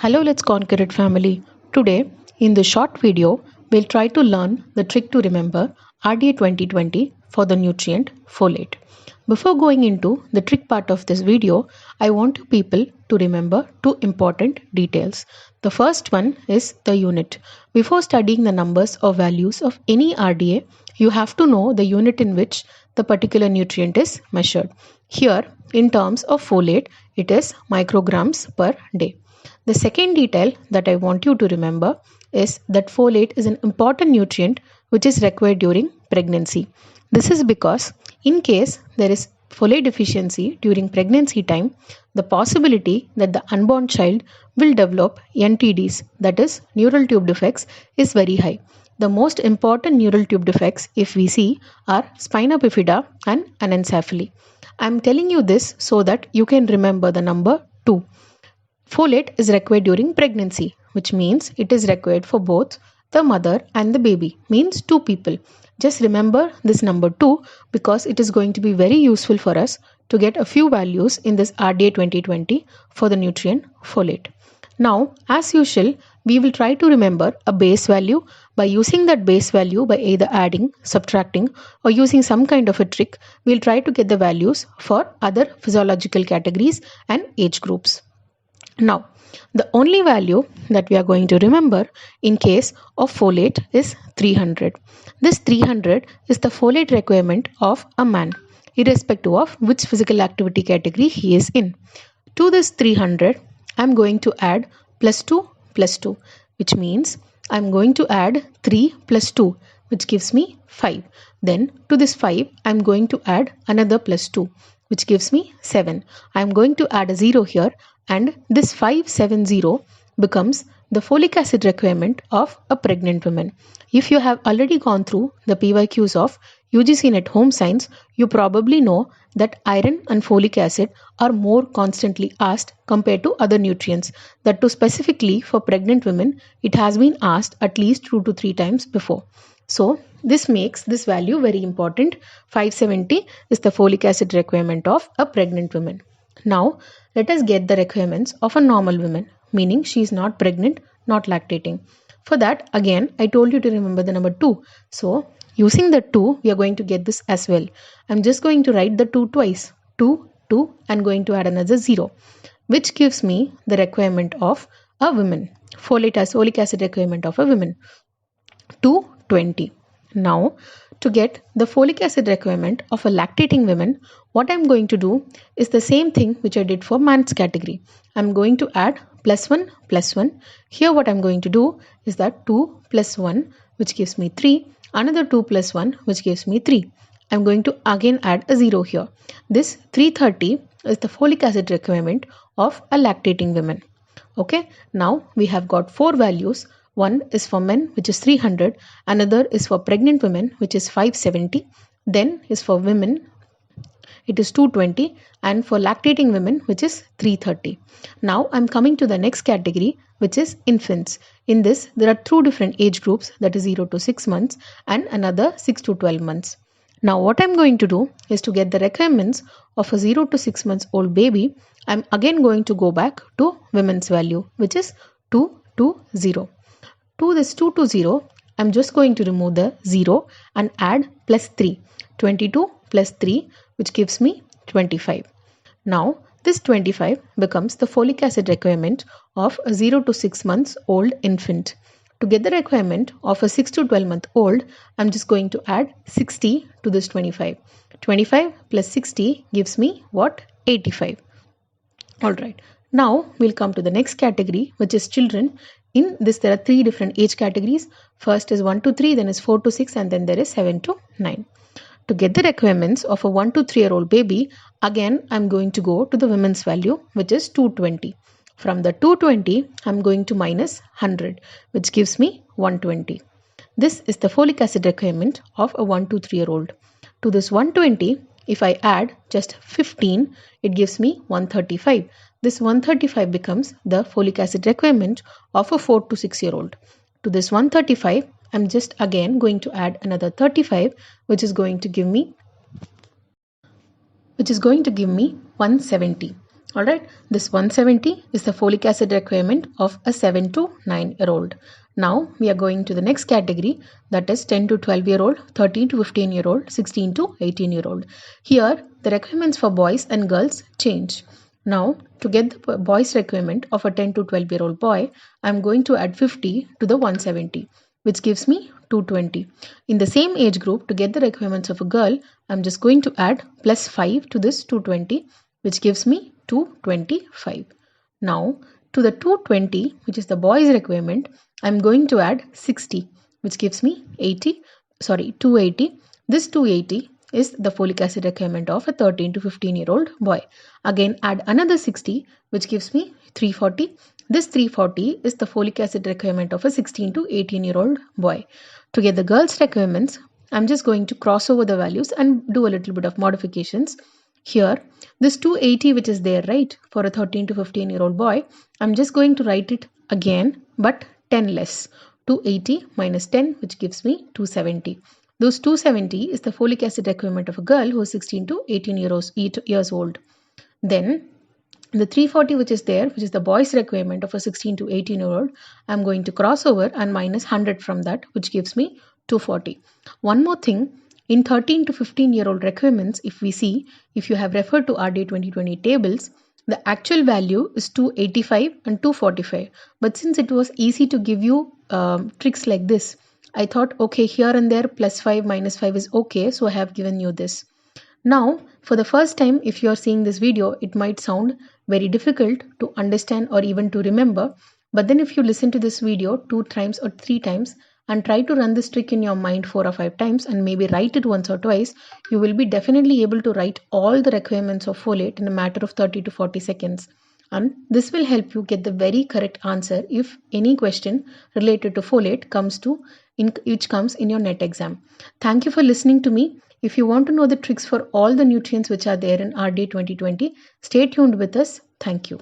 Hello, Let's Conquer It family. Today, in this short video, we'll try to learn the trick to remember RDA 2020 for the nutrient folate. Before going into the trick part of this video, I want you people to remember two important details. The first one is the unit. Before studying the numbers or values of any RDA, you have to know the unit in which the particular nutrient is measured. Here, in terms of folate, it is micrograms per day. The second detail that I want you to remember is that folate is an important nutrient which is required during pregnancy. This is because in case there is folate deficiency during pregnancy time, the possibility that the unborn child will develop NTDs, that is neural tube defects, is very high. The most important neural tube defects, if we see, are spina bifida and anencephaly. I am telling you this so that you can remember the number 2. Folate is required during pregnancy, which means it is required for both the mother and the baby, means 2 people. Just remember this number 2 because it is going to be very useful for us to get a few values in this RDA 2020 for the nutrient folate. Now, as usual, we will try to remember a base value. By using that base value by either adding, subtracting or using some kind of a trick, we'll try to get the values for other physiological categories and age groups. Now, the only value that we are going to remember in case of folate is 300. This 300 is the folate requirement of a man, irrespective of which physical activity category he is in. To this 300, I am going to add plus 2, which means I am going to add 3 plus 2, which gives me 5. Then to this 5, I am going to add another plus 2, which gives me 7. I am going to add a 0 here, and this 570 becomes the folic acid requirement of a pregnant woman. If you have already gone through the PYQs of UGC NET Home Science, you probably know that iron and folic acid are more constantly asked compared to other nutrients. That too specifically for pregnant women, it has been asked at least 2 to 3 times before. So this makes this value very important. 570 is the folic acid requirement of a pregnant woman. Now, let us get the requirements of a normal woman, meaning she is not pregnant, not lactating. For that, again, I told you to remember the number 2. So, using the 2, we are going to get this as well. I'm just going to write the 2 twice. 2, 2, and going to add another 0, which gives me the requirement of a woman. Folic acid requirement of a woman. 220. Now, to get the folic acid requirement of a lactating woman, what I'm going to do is the same thing which I did for man's category. I'm going to add plus 1 plus 1. Here what I'm going to do is that 2 plus 1, which gives me 3. Another 2 plus 1, which gives me 3. I'm going to again add a 0 here. This 330 is the folic acid requirement of a lactating woman. Okay, now we have got 4 values. One is for men, which is 300. Another is for pregnant women, which is 570. Then is for women, it is 220. And for lactating women, which is 330. Now I'm coming to the next category, which is infants. In this, there are 2 different age groups, that is 0 to 6 months and another 6 to 12 months. Now what I'm going to do is to get the requirements of a 0 to 6 months old baby. I'm again going to go back to women's value, which is 220. To this 220, I'm just going to remove the 0 and add plus 3. 22 plus 3, which gives me 25. Now, this 25 becomes the folic acid requirement of a 0 to 6 months old infant. To get the requirement of a 6 to 12 month old, I'm just going to add 60 to this 25. 25 plus 60 gives me what? 85. Alright. Now, we'll come to the next category, which is children. In this, there are 3 different age categories. First is 1 to 3, then is 4 to 6, and then there is 7 to 9. To get the requirements of a 1 to 3-year-old baby, again, I'm going to go to the women's value, which is 220. From the 220, I'm going to minus 100, which gives me 120. This is the folic acid requirement of a 1 to 3-year-old. To this 120, if I add just 15, it gives me 135. This 135 becomes the folic acid requirement of a 4 to 6-year-old. To this 135, I'm just again going to add another 35, which is going to give me 170. Alright, this 170 is the folic acid requirement of a 7 to 9-year-old. Now we are going to the next category, that is 10 to 12-year-old, 13 to 15-year-old, 16 to 18-year-old. Here the requirements for boys and girls change. Now to get the boys requirement of a 10 to 12-year-old boy, I am going to add 50 to the 170, which gives me 220. In the same age group, to get the requirements of a girl, I am just going to add plus 5 to this 220, which gives me 225. Now to the 220, which is the boys requirement, I'm going to add 60, which gives me 280. This 280 is the folic acid requirement of a 13 to 15-year-old boy. Again add another 60, which gives me 340. This 340 is the folic acid requirement of a 16 to 18-year-old boy. To get the girls requirements, I'm just going to cross over the values and do a little bit of modifications. Here, this 280 which is there, right, for a 13 to 15-year-old boy, I'm just going to write it again, but 10 less. 280 minus 10, which gives me 270. Those 270 is the folic acid requirement of a girl who is 16 to 18 years old. Then the 340 which is there, which is the boys requirement of a 16 to 18-year-old, I'm going to cross over and minus 100 from that, which gives me 240. One more thing, in 13 to 15-year-old requirements, if you have referred to RDA 2020 tables, the actual value is 285 and 245. But since it was easy to give you tricks like this, I thought, okay, here and there plus 5 minus 5 is okay, so I have given you this. Now, for the first time, if you are seeing this video, it might sound very difficult to understand or even to remember. But then if you listen to this video 2 times or 3 times and try to run this trick in your mind 4 or 5 times and maybe write it once or twice, you will be definitely able to write all the requirements of folate in a matter of 30 to 40 seconds. And this will help you get the very correct answer if any question related to folate comes in your NET exam. Thank you for listening to me. If you want to know the tricks for all the nutrients which are there in RDA 2020, stay tuned with us. Thank you.